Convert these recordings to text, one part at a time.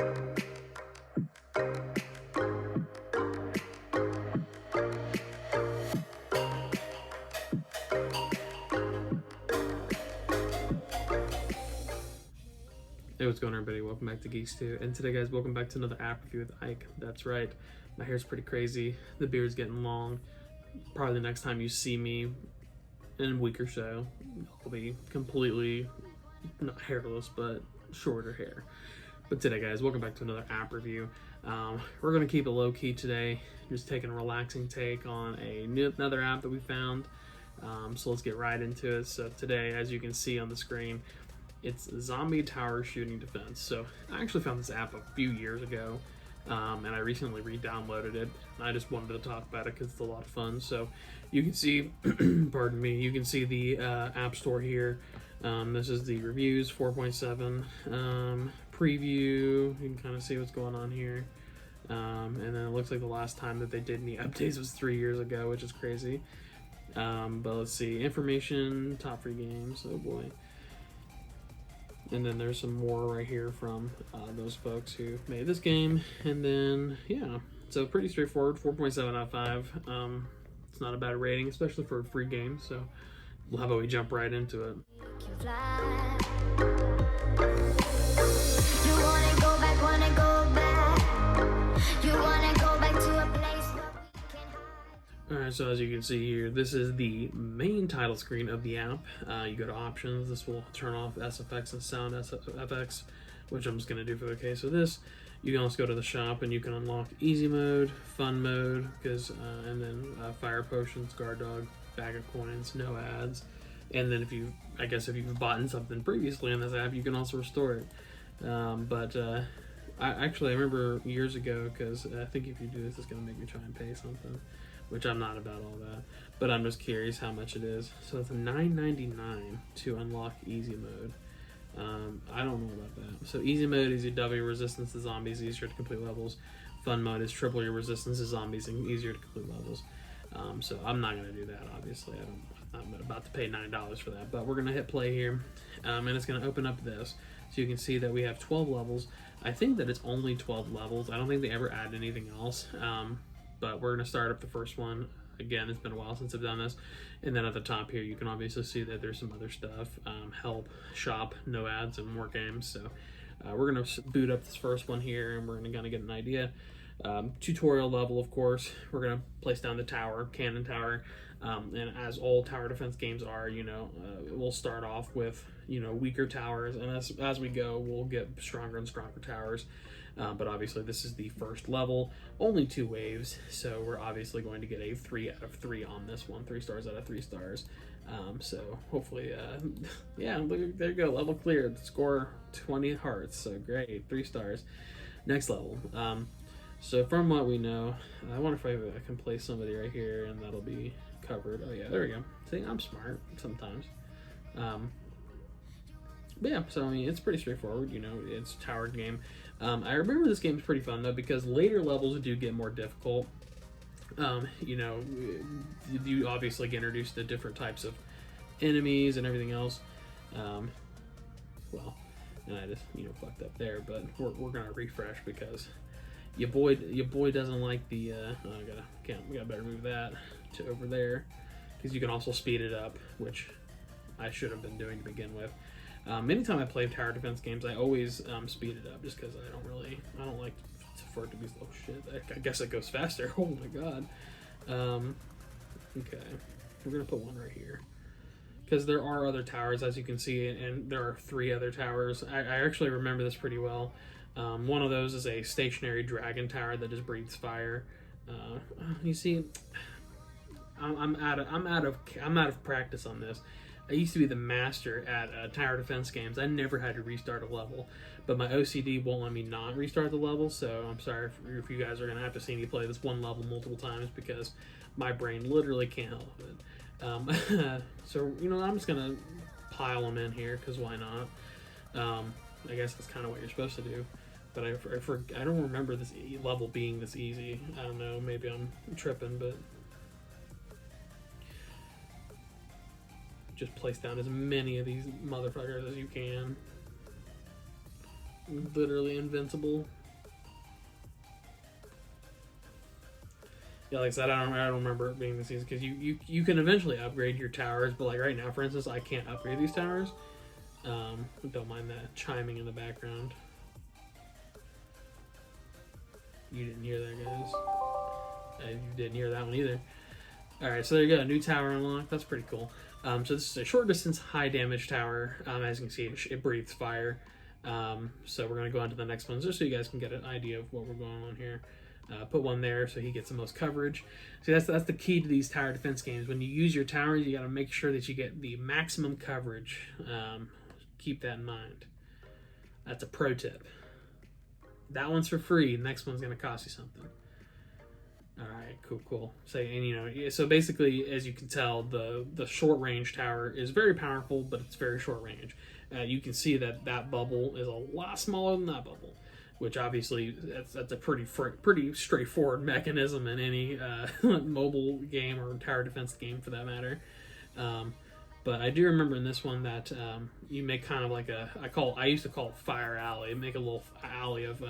Hey, what's going on, everybody? Welcome back to Geeks-Stew. And today, guys, welcome back to another app review with Ike. That's right, my hair's pretty crazy. The beard's getting long. Probably the next time you see me in a week or so, I'll be completely, not hairless, but shorter hair. But today, guys, welcome back to another app review. We're going to keep it low-key today, just taking a relaxing take on another app that we found. So let's get right into it. So today, as you can see on the screen, it's Zombie Tower Shooting Defense. So I actually found this app a few years ago, and I recently re-downloaded it. I just wanted to talk about it because it's a lot of fun. So you can see, pardon me, you can see the App Store here. This is the reviews, 4.7 preview. You can kind of see what's going on here. And then it looks like the last time that they did any updates was 3 years ago, which is crazy. But let's see, information, top free games, oh boy. And then there's some more right here from those folks who made this game. And then, yeah, so pretty straightforward, 4.7 out of 5. It's not a bad rating, especially for a free game. So how about we jump right into it? Alright, so as you can see here, this is the main title screen of the app. You go to options, this will turn off SFX and sound SFX, which I'm just going to do for the case of this. You can also go to the shop and you can unlock easy mode, fun mode, and then fire potions, guard dog, bag of coins, no ads. And then if you've bought something previously in this app, you can also restore it. I remember years ago, because I think if you do this, it's going to make me try and pay something, which I'm not about all that, but I'm just curious how much it is. So it's $9.99 to unlock easy mode. I don't know about that. So easy mode is your double your resistance to zombies, easier to complete levels. Fun mode is triple your resistance to zombies and easier to complete levels. So I'm not going to do that, obviously. I'm about to pay $9 for that, but we're going to hit play here, and it's going to open up this. So you can see that we have 12 levels. I think that it's only 12 levels. I don't think they ever add anything else. But we're going to start up the first one. Again, it's been a while since I've done this. And then at the top here, you can obviously see that there's some other stuff. Help, shop, no ads, and more games. So we're going to boot up this first one here, and we're going to kind of get an idea. Tutorial level, of course. We're going to place down the tower, cannon tower. And as all tower defense games are, we'll start off with, weaker towers. And as we go, we'll get stronger and stronger towers. But obviously this is the first level, only 2 waves, so we're obviously going to get a 3 out of 3 on this one, 3 stars out of 3 stars. So hopefully, yeah, look, there you go, level cleared, score 20 hearts, so great, 3 stars. Next level. So from what we know, I wonder if I can place somebody right here and that'll be covered. Oh yeah, there we go. See, I'm smart sometimes. But yeah, so I mean, it's pretty straightforward, it's a tower game. I remember this game's pretty fun though, because later levels do get more difficult. You obviously get introduced to different types of enemies and everything else. Well, and I just, fucked up there, but we're gonna refresh because your boy doesn't like the, we gotta better move that to over there, because you can also speed it up, which I should have been doing to begin with. Anytime I play tower defense games, I always speed it up, just because I don't like for it to be slow. Shit, I guess it goes faster. Oh my god. Okay, we're gonna put one right here, because there are other towers, as you can see, and there are 3 other towers. I actually remember this pretty well. One of those is a stationary dragon tower that just breathes fire. You see, I'm out of practice on this. I used to be the master at tower defense games. I never had to restart a level, but my OCD won't let me not restart the level, so I'm sorry if you guys are going to have to see me play this one level multiple times, because my brain literally can't help it. So, I'm just going to pile them in here, because why not? I guess that's kind of what you're supposed to do, but I don't remember this level being this easy. I don't know, maybe I'm tripping, but just place down as many of these motherfuckers as you can. literally invincible. Yeah, like I said, I don't remember it being this easy because you can eventually upgrade your towers, but like right now, for instance, I can't upgrade these towers. Don't mind that chiming in the background. You didn't hear that, guys. You didn't hear that one either. Alright, so there you go. New tower unlocked. That's pretty cool. So this is a short distance, high damage tower. As you can see, it breathes fire. So we're going to go on to the next one just so you guys can get an idea of what we're going on here. Put one there so he gets the most coverage. See, that's the key to these tower defense games. When you use your towers, you got to make sure that you get the maximum coverage. Keep that in mind. That's a pro tip. That one's for free. The next one's going to cost you something. All right, cool. So, and so basically, as you can tell, the short range tower is very powerful, but it's very short range. You can see that bubble is a lot smaller than that bubble, which obviously that's a pretty straightforward mechanism in any mobile game or tower defense game for that matter. But I do remember in this one that you make kind of like I used to call it fire alley. Make a little alley of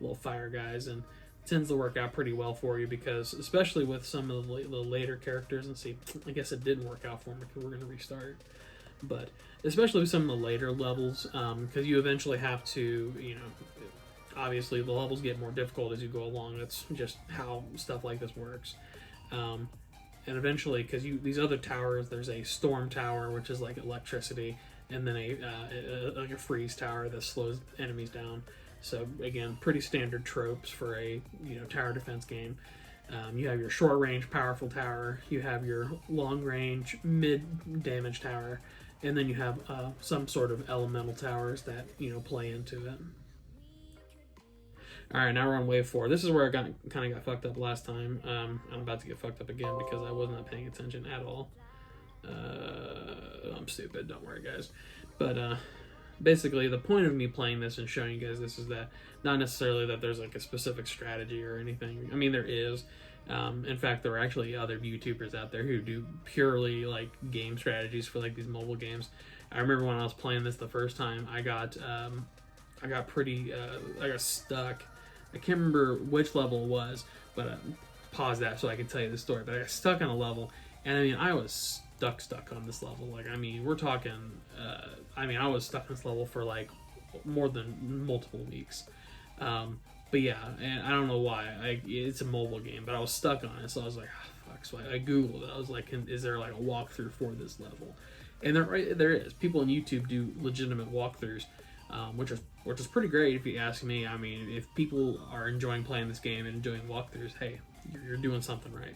little fire guys, and it tends to work out pretty well for you because, especially with some of the later characters, and see, I guess it didn't work out for me because we're going to restart. But especially with some of the later levels, because you eventually have to, obviously the levels get more difficult as you go along. That's just how stuff like this works. And eventually, because these other towers, there's a storm tower, which is like electricity, and then like a freeze tower that slows enemies down. So again, pretty standard tropes for a tower defense game. You have your short range powerful tower, you have your long range mid damage tower, and then you have some sort of elemental towers that play into it. Alright, now we're on wave 4. This is where I kind of got fucked up last time. I'm about to get fucked up again because I wasn't paying attention at all. I'm stupid, don't worry guys. But basically the point of me playing this and showing you guys this is that not necessarily that there's like a specific strategy or anything. I mean, there is. In fact, there are actually other YouTubers out there who do purely like game strategies for like these mobile games. I remember when I was playing this the first time, I got stuck. I can't remember which level it was, but pause that so I can tell you the story. But I got stuck on a level, and I mean, I was stuck on this level. Like, I mean, we're talking. I was stuck on this level for like more than multiple weeks. But yeah, and I don't know why. It's a mobile game, but I was stuck on it, so I was like, oh, fuck. So I googled it. I was like, is there like a walkthrough for this level? And there is. People on YouTube do legitimate walkthroughs. Which is pretty great if you ask me. I mean, if people are enjoying playing this game and enjoying walkthroughs, hey, you're doing something right.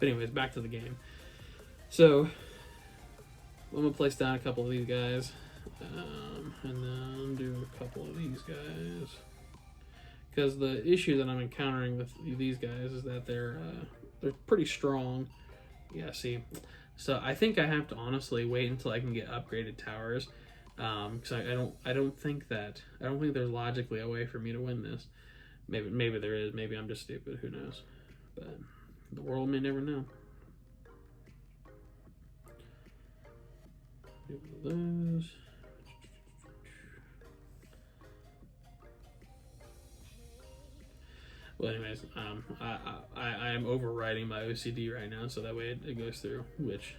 But anyways, back to the game. So I'm gonna place down a couple of these guys, and then do a couple of these guys. Because the issue that I'm encountering with these guys is that they're pretty strong. Yeah, see. So I think I have to honestly wait until I can get upgraded towers. Because I don't think there's logically a way for me to win this. Maybe there is. Maybe I'm just stupid. Who knows? But the world may never know. Those. Well, anyways, I am overriding my OCD right now, so that way it goes through. Which.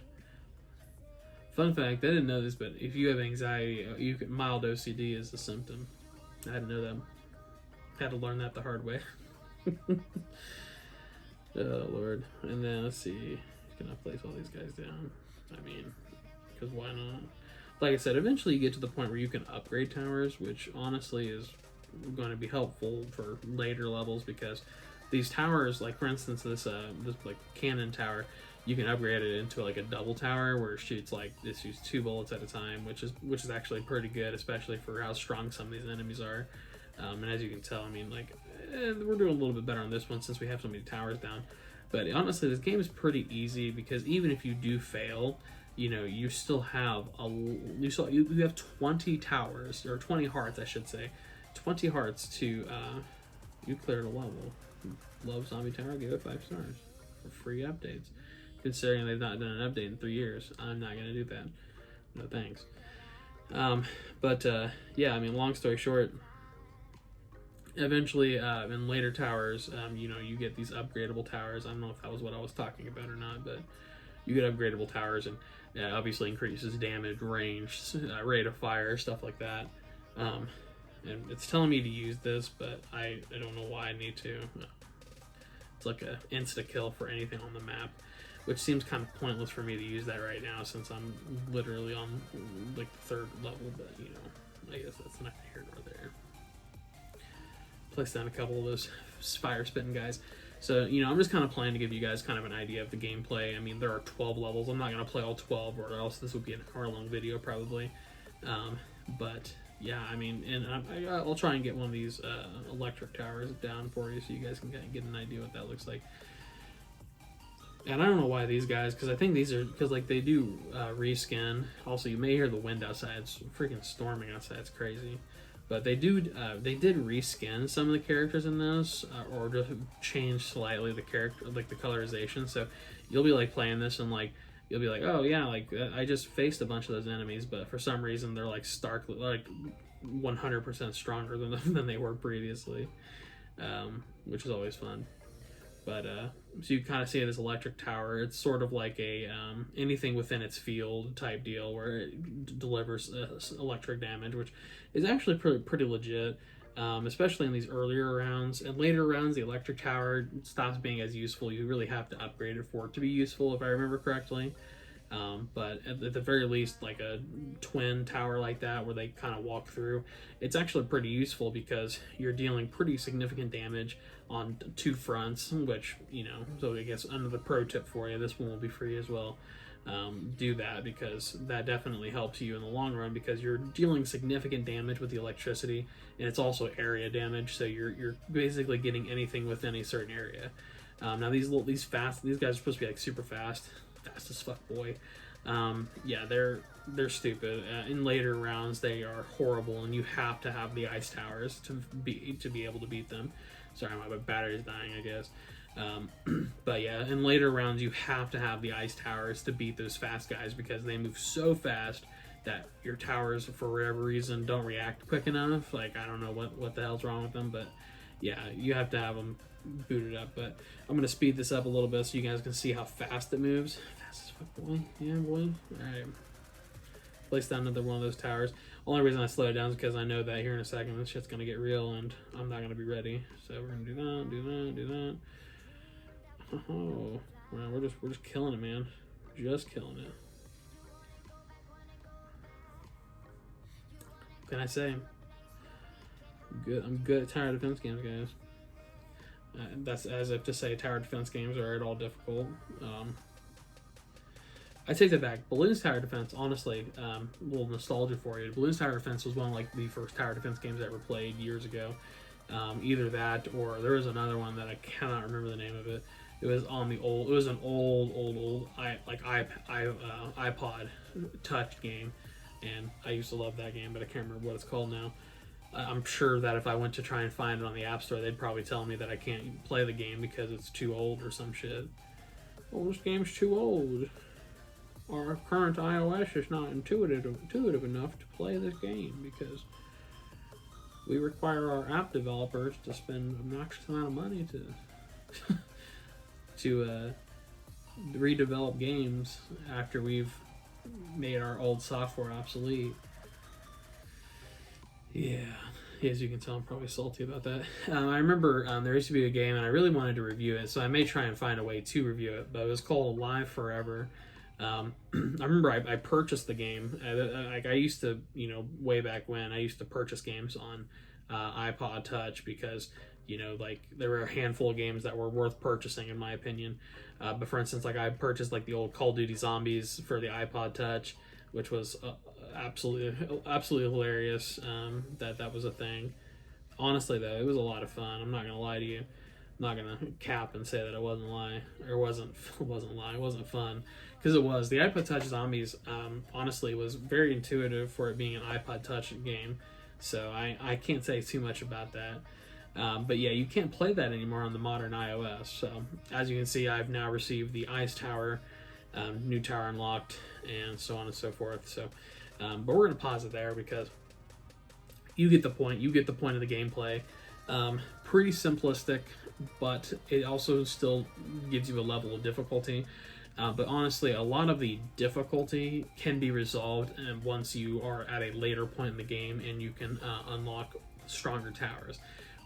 Fun fact, I didn't know this, but if you have anxiety, mild OCD is a symptom. I didn't know that. Had to learn that the hard way. Oh, Lord. And then, let's see. Can I place all these guys down? I mean, because why not? Like I said, eventually you get to the point where you can upgrade towers, which honestly is going to be helpful for later levels, because these towers, like for instance, this like cannon tower, you can upgrade it into like a double tower where it shoots 2 bullets at a time, which is actually pretty good, especially for how strong some of these enemies are. And as you can tell, I mean, we're doing a little bit better on this one since we have so many towers down. But honestly, this game is pretty easy because even if you do fail, you still have you have 20 towers, or 20 hearts, I should say, 20 hearts to you cleared a level. Love Zombie Tower, give it 5 stars for free updates. Considering they've not done an update in 3 years, I'm not going to do that. No thanks. Yeah, I mean, long story short, eventually in later towers, you get these upgradable towers. I don't know if that was what I was talking about or not, but you get upgradable towers, and obviously increases damage, range, rate of fire, stuff like that. Um, and it's telling me to use this, but I don't know why I need to. It's like a insta kill for anything on the map, which seems kind of pointless for me to use that right now since I'm literally on like the 3rd level. But I guess that's not here nor there. Place down a couple of those fire spitting guys. So, I'm just kind of planning to give you guys kind of an idea of the gameplay. I mean, there are 12 levels. I'm not going to play all 12 or else this would be an hour-long video probably. But, yeah, I mean, and I'll try and get one of these electric towers down for you so you guys can kind of get an idea what that looks like. And I don't know why these guys, because I think these are, because like they do reskin. Also, you may hear the wind outside. It's freaking storming outside. It's crazy. But they did reskin some of the characters in those, or just change slightly the character, like the colorization. So you'll be like playing this and like you'll be like, oh yeah, like I just faced a bunch of those enemies, but for some reason they're like starkly, like 100% stronger than they were previously, which is always fun. But so you kind of see this electric tower. It's sort of like a anything within its field type deal where it delivers electric damage, which is actually pretty legit, especially in these earlier rounds. And later rounds, the electric tower stops being as useful. You really have to upgrade it for it to be useful, if I remember correctly. But at the very least, like a twin tower like that where they kind of walk through, it's actually pretty useful because you're dealing pretty significant damage on 2 fronts, which, so I guess another pro tip for you, this one will be free as well. Do that because that definitely helps you in the long run because you're dealing significant damage with the electricity, and it's also area damage, so you're basically getting anything within a certain area. Now these guys are supposed to be like super fast as fuck, boy. Yeah, they're stupid. In later rounds, they are horrible, and you have to have the ice towers to be able to beat them. Sorry, my battery's dying, I guess. But yeah, in later rounds, you have to have the ice towers to beat those fast guys because they move so fast that your towers, for whatever reason, don't react quick enough. Like, I don't know what the hell's wrong with them, but yeah, you have to have them booted up. But I'm gonna speed this up a little bit so you guys can see how fast it moves. Fast as fuck, boy. Yeah, boy. All right. Place down another one of those towers. Only reason I slow it down is because I know that here in a second this shit's gonna get real and I'm not gonna be ready. So we're gonna do that. Oh, wow, we're just killing it, man. Just killing it. What can I say? I'm good at tower defense games, guys. That's as if to say tower defense games are at all difficult. I take that back. Balloons Tower Defense, honestly, a little nostalgia for you. Balloons Tower Defense was one of like the first tower defense games I ever played years ago. Either that or there was another one that I cannot remember the name of it. It was on the old. It was an old iPod Touch game, and I used to love that game, but I can't remember what it's called now. I'm sure that if I went to try and find it on the App Store, they'd probably tell me that I can't play the game because it's too old or some shit. Oh, this game's too old. Our current iOS is not intuitive enough to play this game because we require our app developers to spend an obnoxious amount of money to redevelop games after we've made our old software obsolete. Yeah, as you can tell, I'm probably salty about that. I remember there used to be a game and I really wanted to review it, so I may try and find a way to review it, but it was called Alive Forever. I remember I purchased the game. I used to, way back when, I used to purchase games on iPod Touch because, like there were a handful of games that were worth purchasing in my opinion. But for instance, like I purchased like the old Call of Duty Zombies for the iPod Touch, which was absolutely hilarious. That was a thing. Honestly, though, it was a lot of fun. I'm not gonna lie to you. I'm not gonna cap and say that it wasn't a lie or wasn't a lie. It wasn't fun because it was. The iPod Touch Zombies, honestly, was very intuitive for it being an iPod Touch game. So I can't say too much about that. But yeah, you can't play that anymore on the modern iOS. So as you can see, I've now received the Ice Tower, new tower unlocked, and so on and so forth. So But we're going to pause it there because you get the point. You get the point of the gameplay. Pretty simplistic, but it also still gives you a level of difficulty. But honestly, a lot of the difficulty can be resolved once you are at a later point in the game and you can unlock stronger towers.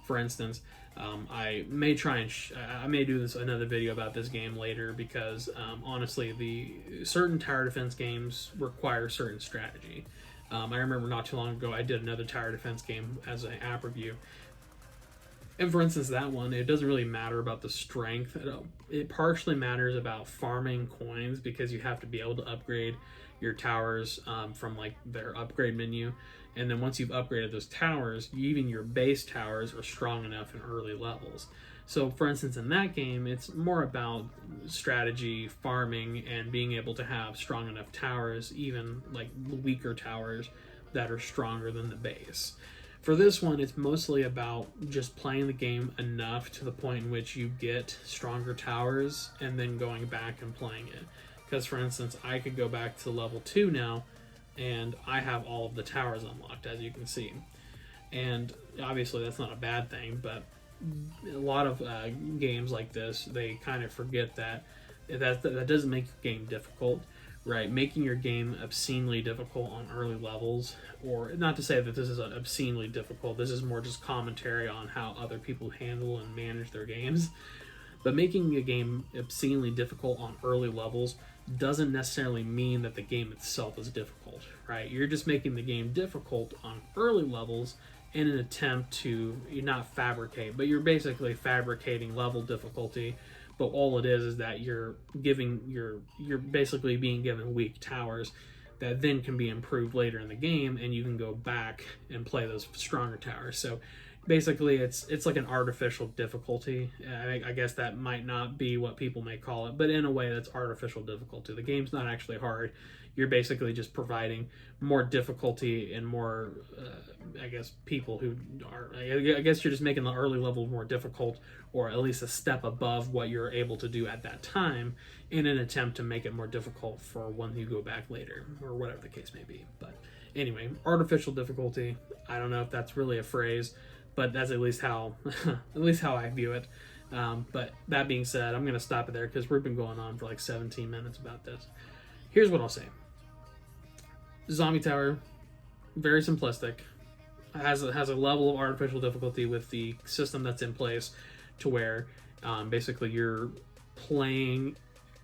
For instance, I may I may do another video about this game later because honestly, the certain tower defense games require certain strategy. I remember not too long ago I did another tower defense game as an app review. And for instance, that one, it doesn't really matter about the strength. It partially matters about farming coins because you have to be able to upgrade your towers from like their upgrade menu. And then once you've upgraded those towers, even your base towers are strong enough in early levels. So for instance, in that game, it's more about strategy, farming, and being able to have strong enough towers, even like weaker towers that are stronger than the base. For this one, it's mostly about just playing the game enough to the point in which you get stronger towers and then going back and playing it. Because for instance, I could go back to level 2 now and I have all of the towers unlocked, as you can see. And obviously that's not a bad thing, but a lot of games like this, they kind of forget that doesn't make your game difficult. Right, making your game obscenely difficult on early levels, or not to say that this is obscenely difficult, this is more just commentary on how other people handle and manage their games. But making a game obscenely difficult on early levels doesn't necessarily mean that the game itself is difficult, right? You're just making the game difficult on early levels in an attempt to not fabricate, but you're basically fabricating level difficulty. But all it is that you're basically being given weak towers that then can be improved later in the game, and you can go back and play those stronger towers. So basically, it's like an artificial difficulty. I guess that might not be what people may call it, but in a way, that's artificial difficulty. The game's not actually hard. You're basically just providing more difficulty and more, I guess, people who are... I guess you're just making the early level more difficult, or at least a step above what you're able to do at that time in an attempt to make it more difficult for when you go back later, or whatever the case may be. But anyway, artificial difficulty, I don't know if that's really a phrase, but that's at least how I view it. But that being said, I'm going to stop it there because we've been going on for like 17 minutes about this. Here's what I'll say. Zombie Tower, very simplistic, has a level of artificial difficulty with the system that's in place to where basically you're playing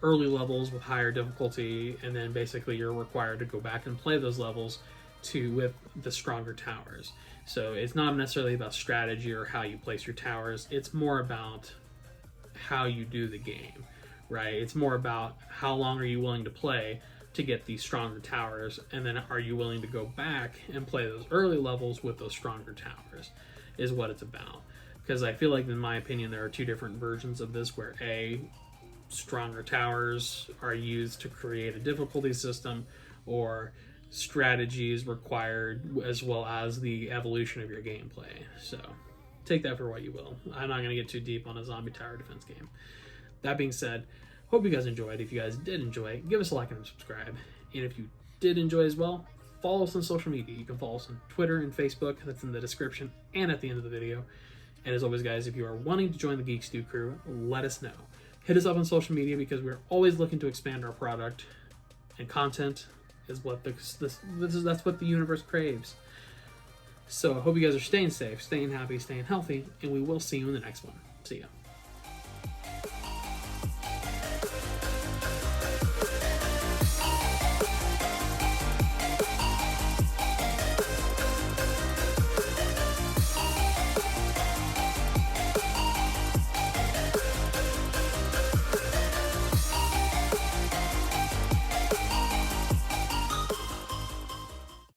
early levels with higher difficulty, and then basically you're required to go back and play those levels with the stronger towers. So it's not necessarily about strategy or how you place your towers, it's more about how you do the game, right? It's more about how long are you willing to play to get these stronger towers, and then are you willing to go back and play those early levels with those stronger towers, is what it's about. Because I feel like, in my opinion, there are two different versions of this, where stronger towers are used to create a difficulty system, or strategies required, as well as the evolution of your gameplay. So take that for what you will. I'm not going to get too deep on a zombie tower defense game. That being said, hope you guys enjoyed. If you guys did enjoy, give us a like and subscribe. And if you did enjoy as well, follow us on social media. You can follow us on Twitter and Facebook. That's in the description and at the end of the video. And as always, guys, if you are wanting to join the Geek-Stew crew, let us know. Hit us up on social media because we're always looking to expand our product, and content is what that's what the universe craves. So I hope you guys are staying safe, staying happy, staying healthy, and we will see you in the next one. See ya.